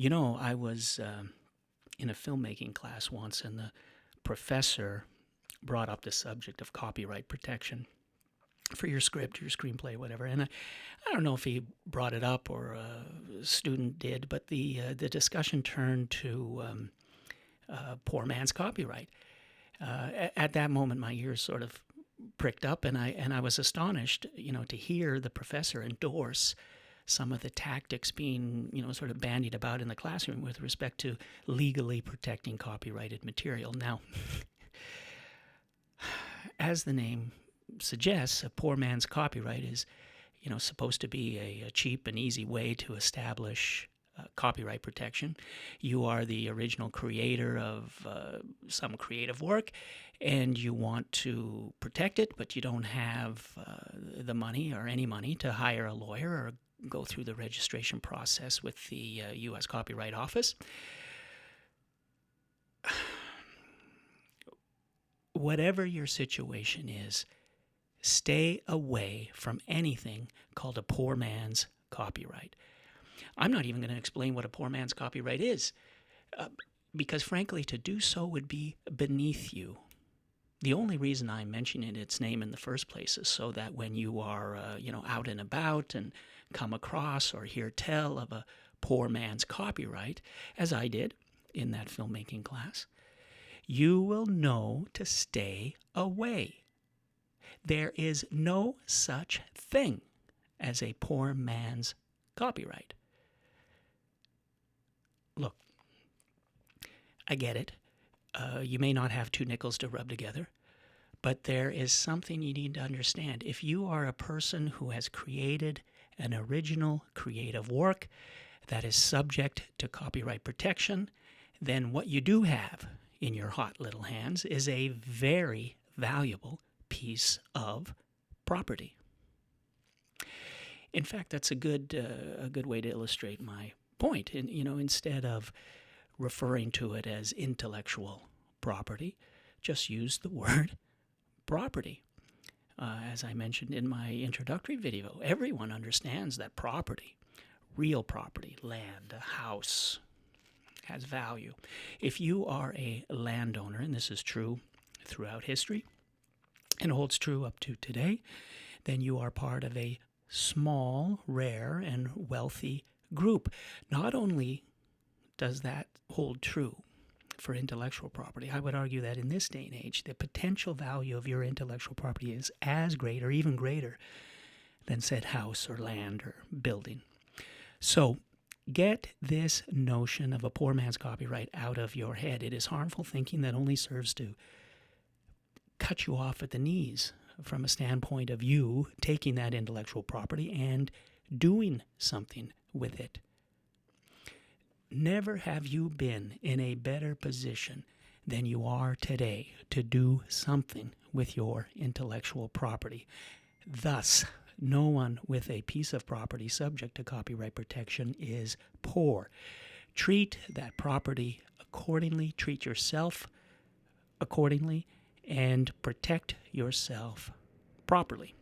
I was in a filmmaking class once, and the professor brought up the subject of copyright protection for your script, your screenplay, whatever. And I don't know if he brought it up or a student did, but the discussion turned to poor man's copyright. At that moment, my ears sort of pricked up, and I was astonished, to hear the professor endorse some of the tactics being, sort of bandied about in the classroom with respect to legally protecting copyrighted material. Now, as the name suggests, a poor man's copyright is, supposed to be a cheap and easy way to establish copyright protection. You are the original creator of some creative work, and you want to protect it, but you don't have the money or any money to hire a lawyer or go through the registration process with the U.S. Copyright Office. Whatever your situation is, stay away from anything called a poor man's copyright. I'm not even going to explain what a poor man's copyright is, because frankly, to do so would be beneath you. The only reason I'm mentioning its name in the first place is so that when you are, out and about and come across or hear tell of a poor man's copyright, as I did in that filmmaking class, you will know to stay away. There is no such thing as a poor man's copyright. Look, I get it. You may not have two nickels to rub together, but there is something you need to understand. If you are a person who has created an original creative work that is subject to copyright protection, then what you do have in your hot little hands is a very valuable piece of property. In fact, that's a good way to illustrate my point. And instead of referring to it as intellectual property, just use the word property. As I mentioned in my introductory video, everyone understands that property, real property, land, a house, has value. If you are a landowner, and this is true throughout history and holds true up to today, then you are part of a small, rare, and wealthy group. Not only does that hold true for intellectual property, I would argue that in this day and age, the potential value of your intellectual property is as great or even greater than said house or land or building. So get this notion of a poor man's copyright out of your head. It is harmful thinking that only serves to cut you off at the knees from a standpoint of you taking that intellectual property and doing something with it. Never have you been in a better position than you are today to do something with your intellectual property. Thus, no one with a piece of property subject to copyright protection is poor. Treat that property accordingly, treat yourself accordingly, and protect yourself properly.